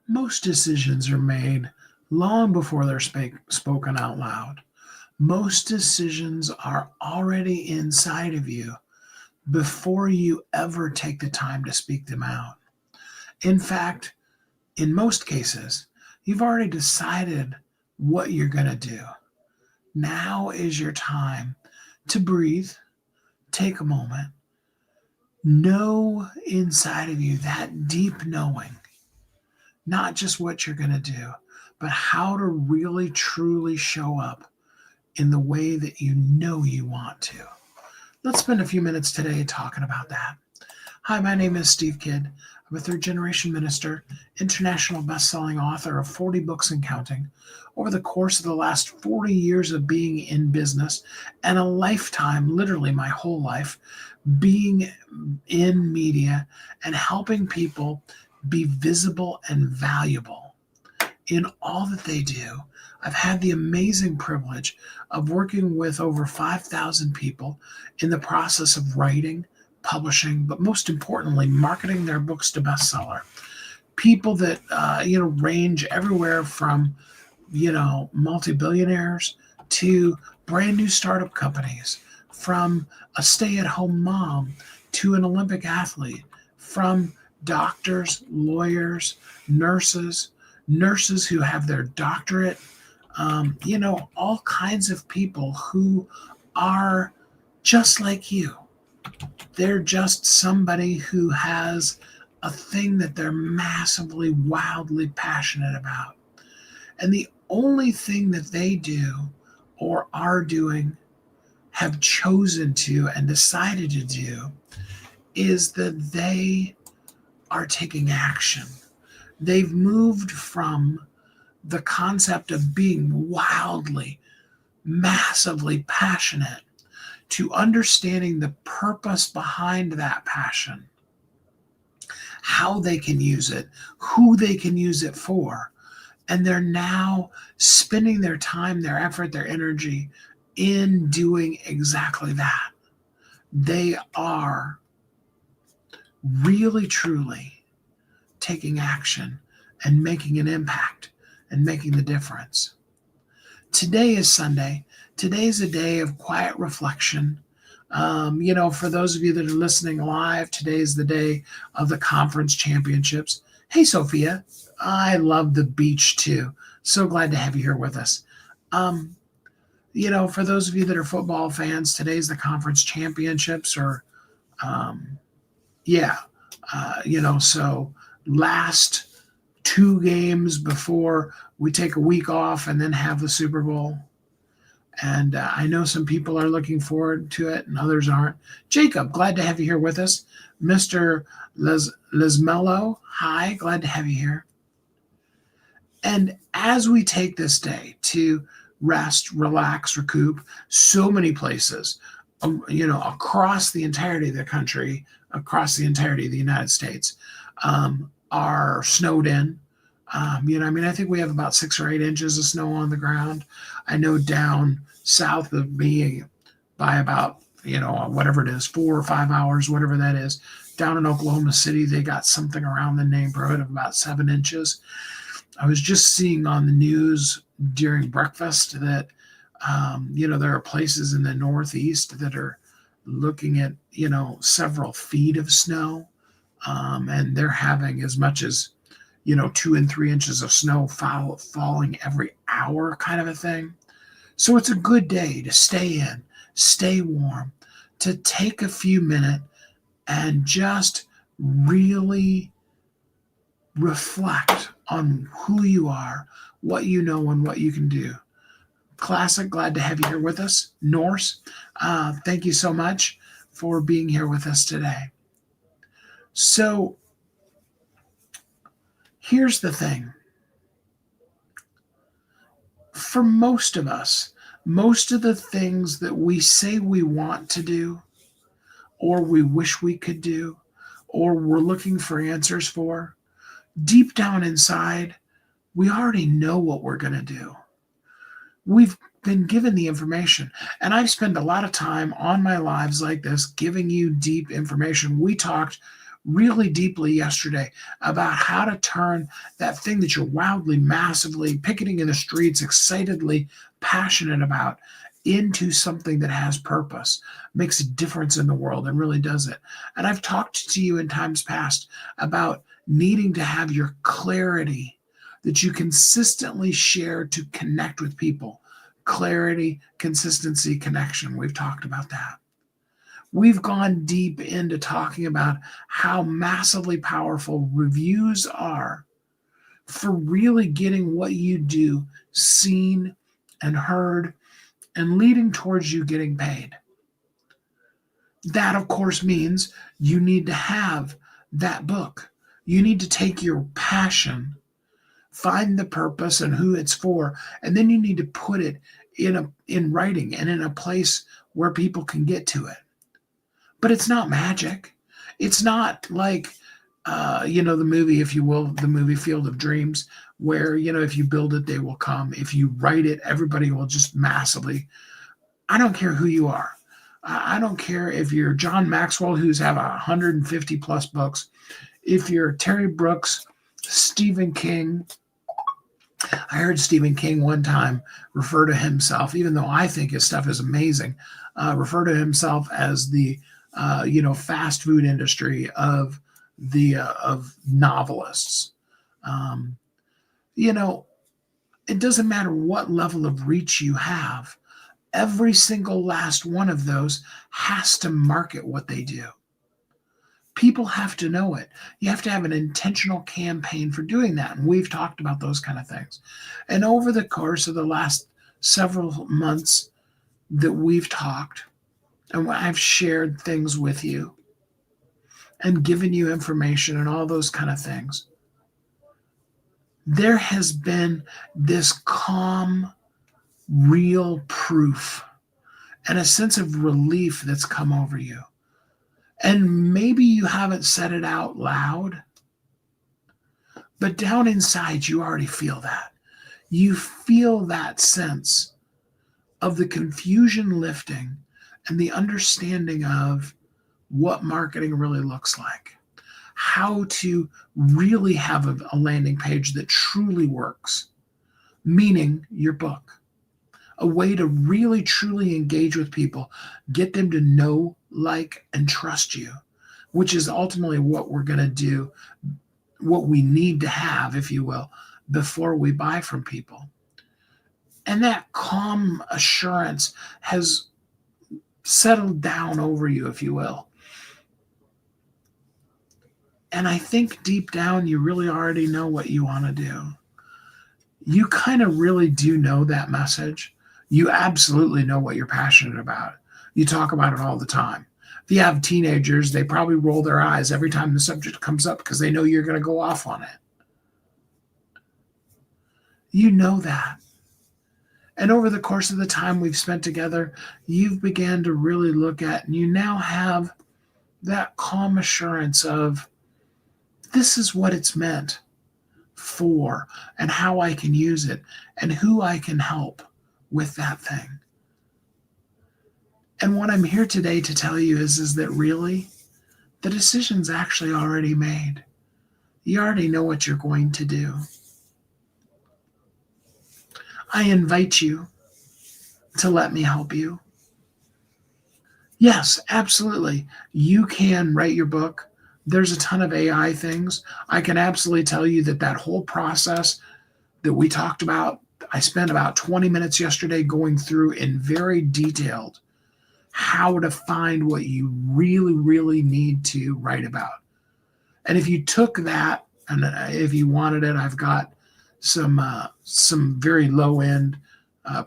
Most decisions are made long before they're spoken out loud. Most decisions are already inside of you before you ever take the time to speak them out. In fact, in most cases, you've already decided what you're going to do. Now is your time to breathe, take a moment, know inside of you that deep knowing, not just what you're going to do, but how to really truly show up in the way that you know you want to. Let's spend a few minutes today talking about that. Hi, my name is Steve Kidd. I'm a third-generation minister, international best-selling author of 40 books and counting. Over the course of the last 40 years of being in business and a lifetime, literally my whole life, being in media and helping people be visible and valuable in all that they do. I've had the amazing privilege of working with over 5,000 people in the process of writing, publishing, but most importantly, marketing their books to bestseller. People that range everywhere from multi-billionaires to brand new startup companies, from a stay-at-home mom to an Olympic athlete, from doctors, lawyers, nurses who have their doctorate, all kinds of people who are just like you. They're just somebody who has a thing that they're massively, wildly passionate about. And the only thing that they do or are doing, have chosen to and decided to do, is that they are taking action. They've moved from the concept of being wildly, massively passionate to understanding the purpose behind that passion, how they can use it, who they can use it for. And they're now spending their time, their effort, their energy in doing exactly that. They are really, truly taking action and making an impact and making the difference. Today is Sunday. Today is a day of quiet reflection. For those of you that are listening live, today is the day of the conference championships. Hey, Sophia, I love the beach too. So glad to have you here with us. For those of you that are football fans, today's the conference championships, so last two games before we take a week off and then have the Super Bowl. And I know some people are looking forward to it and others aren't. Jacob, glad to have you here with us. Mr. Lesmello, hi, glad to have you here. And as we take this day to rest, relax, recoup, so many places, across the entirety of the country, across the entirety of the United States, are snowed in. I think we have about 6 or 8 inches of snow on the ground. I know down south of me by about, whatever it is, 4 or 5 hours, whatever that is. Down in Oklahoma City, they got something around the neighborhood of about 7 inches. I was just seeing on the news during breakfast that, there are places in the Northeast that are looking at, several feet of snow, and they're having as much as 2 and 3 inches of snow falling every hour kind of a thing. So it's a good day to stay in, stay warm, to take a few minutes and just really reflect on who you are, what you know, and what you can do. Classic, glad to have you here with us. Norse, thank you so much for being here with us today. So, here's the thing. For most of us, most of the things that we say we want to do, or we wish we could do, or we're looking for answers for, deep down inside, we already know what we're going to do. We've been given the information. And I've spent a lot of time on my lives like this, giving you deep information. We talked really deeply yesterday about how to turn that thing that you're wildly, massively picketing in the streets, excitedly passionate about, into something that has purpose, makes a difference in the world, and really does it. And I've talked to you in times past about needing to have your clarity that you consistently share to connect with people. Clarity, consistency, connection. We've talked about that. We've gone deep into talking about how massively powerful reviews are for really getting what you do seen and heard and leading towards you getting paid. That, of course, means you need to have that book. You need to take your passion, find the purpose and who it's for, and then you need to put it in writing and in a place where people can get to it. But it's not magic. It's not like the movie, if you will, the movie Field of Dreams, where, if you build it, they will come. If you write it, everybody will just massively. I don't care who you are. I don't care if you're John Maxwell, who's have 150 plus books. If you're Terry Brooks, Stephen King. I heard Stephen King one time refer to himself, even though I think his stuff is amazing, refer to himself as the fast food industry of novelists. It doesn't matter what level of reach you have. Every single last one of those has to market what they do. People have to know it. You have to have an intentional campaign for doing that. And we've talked about those kind of things. And over the course of the last several months that we've talked, and I've shared things with you and given you information and all those kind of things, there has been this calm, real proof and a sense of relief that's come over you. And maybe you haven't said it out loud, but down inside, you already feel that. You feel that sense of the confusion lifting and the understanding of what marketing really looks like, how to really have a landing page that truly works, meaning your book, a way to really truly engage with people, get them to know, like, and trust you, which is ultimately what we're going to do, what we need to have, if you will, before we buy from people. And that calm assurance has settled down over you, if you will. And I think deep down, you really already know what you want to do. You kind of really do know that message. You absolutely know what you're passionate about. You talk about it all the time. If you have teenagers, they probably roll their eyes every time the subject comes up because they know you're going to go off on it. You know that. And over the course of the time we've spent together, you've began to really look at, and you now have that calm assurance of, this is what it's meant for, and how I can use it, and who I can help with that thing. And what I'm here today to tell you is that really, the decision's actually already made. You already know what you're going to do. I invite you to let me help you. Yes, absolutely. You can write your book. There's a ton of AI things. I can absolutely tell you that whole process that we talked about, I spent about 20 minutes yesterday going through in very detailed how to find what you really, really need to write about. And if you took that, and if you wanted it, I've got some very low-end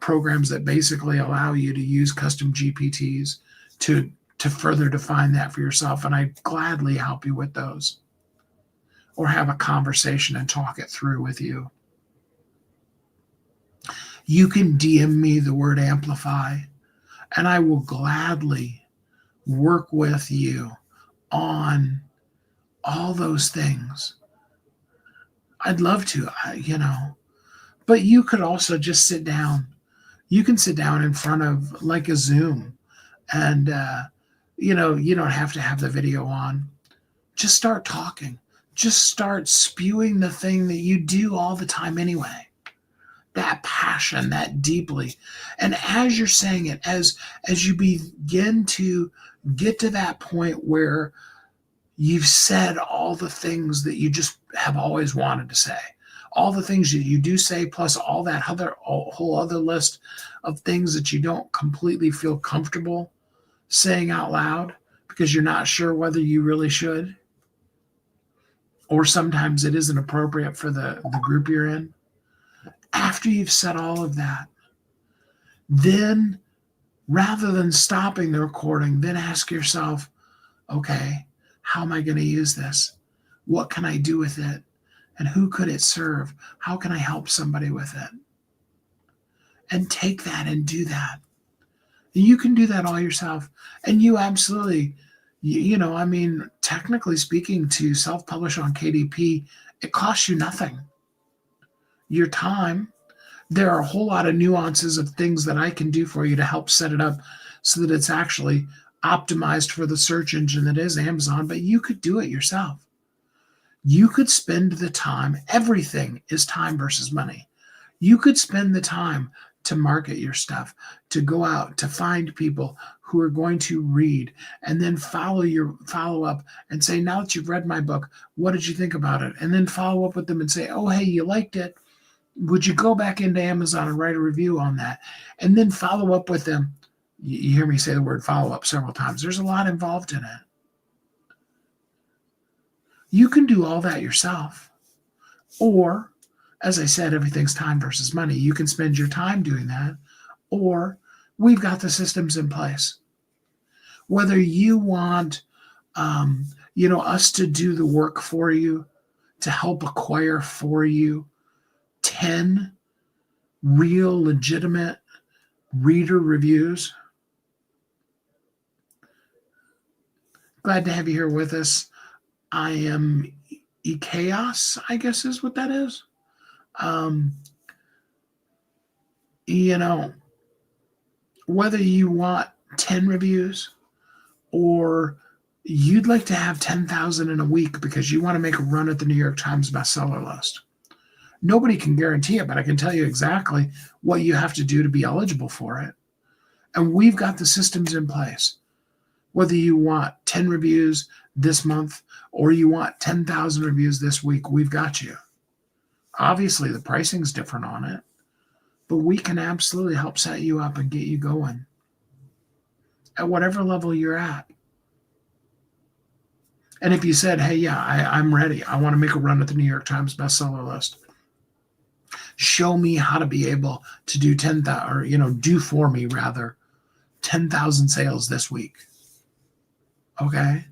programs that basically allow you to use custom GPTs to further define that for yourself. And I'd gladly help you with those, or have a conversation and talk it through with you. You can DM me the word amplify, and I will gladly work with you on all those things. I'd love to, but you could also just sit down. You can sit down in front of like a Zoom, and you don't have to have the video on. Just start talking. Just start spewing the thing that you do all the time anyway. That passion, that deeply. And as you're saying it, as you begin to get to that point where you've said all the things that you just have always wanted to say, all the things that you do say, plus all that whole other list of things that you don't completely feel comfortable saying out loud because you're not sure whether you really should, or sometimes it isn't appropriate for the group you're in. After you've said all of that, then rather than stopping the recording, then ask yourself, okay, how am I going to use this? What can I do with it? And who could it serve? How can I help somebody with it? And take that and do that. And you can do that all yourself. And you absolutely, technically speaking, to self-publish on KDP, it costs you nothing. Your time. There are a whole lot of nuances of things that I can do for you to help set it up so that it's actually optimized for the search engine that is Amazon, but you could do it yourself. You could spend the time. Everything is time versus money. You could spend the time to market your stuff, to go out, to find people who are going to read, and then follow up and say, now that you've read my book, what did you think about it? And then follow up with them and say, oh, hey, you liked it. Would you go back into Amazon and write a review on that? And then follow up with them. You hear me say the word follow up several times. There's a lot involved in it. You can do all that yourself. Or, as I said, everything's time versus money. You can spend your time doing that. Or we've got the systems in place. Whether you want us to do the work for you, to help acquire for you 10 real legitimate reader reviews. Glad to have you here with us. I am Chaos, I guess is what that is. Whether you want 10 reviews or you'd like to have 10,000 in a week because you want to make a run at the New York Times bestseller list. Nobody can guarantee it, but I can tell you exactly what you have to do to be eligible for it. And we've got the systems in place. Whether you want 10 reviews this month or you want 10,000 reviews this week, we've got you. Obviously, the pricing's different on it, but we can absolutely help set you up and get you going at whatever level you're at. And if you said, hey, yeah, I'm ready. I want to make a run at the New York Times bestseller list. Show me how to be able to do 10,000, or, do for me rather, 10,000 sales this week. Okay?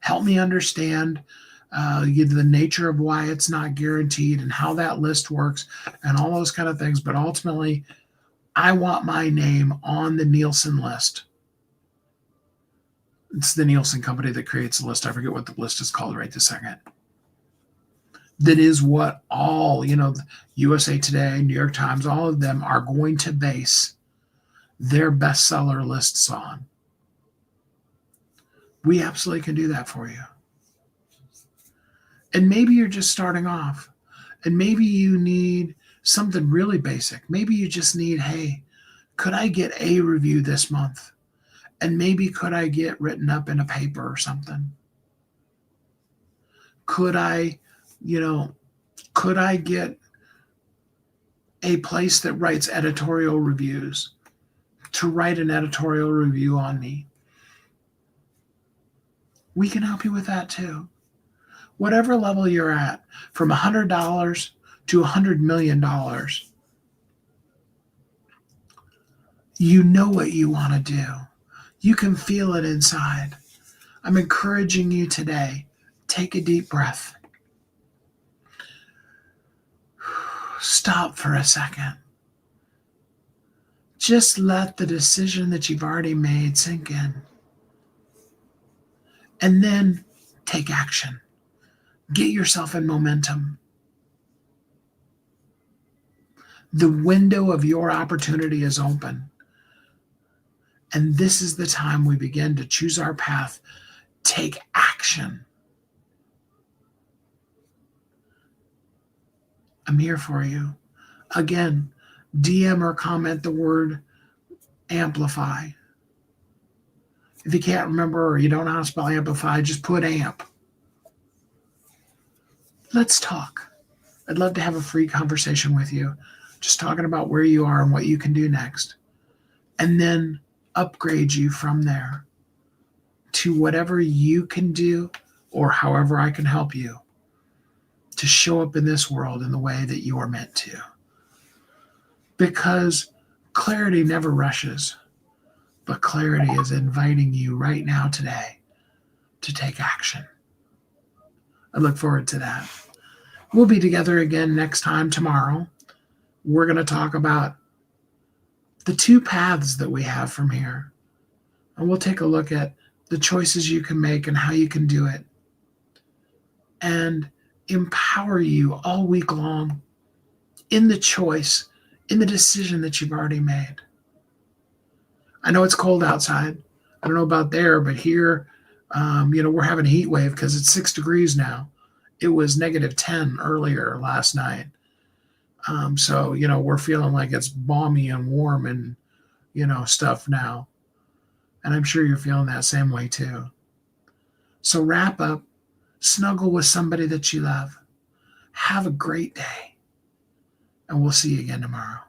Help me understand the nature of why it's not guaranteed and how that list works and all those kind of things. But ultimately, I want my name on the Nielsen list. It's the Nielsen company that creates the list. I forget what the list is called right this second. That is what all, USA Today, New York Times, all of them are going to base their bestseller lists on. We absolutely can do that for you. And maybe you're just starting off, and maybe you need something really basic. Maybe you just need, hey, could I get a review this month? And maybe could I get written up in a paper or something? Could I get a place that writes editorial reviews to write an editorial review on me? We can help you with that too. Whatever level you're at, from $100 to $100 million, you know what you want to do. You can feel it inside. I'm encouraging you today. Take a deep breath. Stop for a second. Just let the decision that you've already made sink in. And then take action. Get yourself in momentum. The window of your opportunity is open. And this is the time we begin to choose our path. Take action. I'm here for you. Again, DM or comment the word amplify. If you can't remember or you don't know how to spell amplify, just put amp. Let's talk. I'd love to have a free conversation with you, just talking about where you are and what you can do next, and then upgrade you from there to whatever you can do or however I can help you to show up in this world in the way that you are meant to. Because clarity never rushes, but clarity is inviting you right now today to take action. I look forward to that. We'll be together again next time tomorrow. We're going to talk about the two paths that we have from here. And we'll take a look at the choices you can make and how you can do it. And empower you all week long in the choice, in the decision that you've already made. I know it's cold outside. I don't know about there, but here, we're having a heat wave because it's 6 degrees now. It was -10 earlier last night. So, we're feeling like it's balmy and warm and, stuff now. And I'm sure you're feeling that same way too. So wrap up, snuggle with somebody that you love. Have a great day. And we'll see you again tomorrow.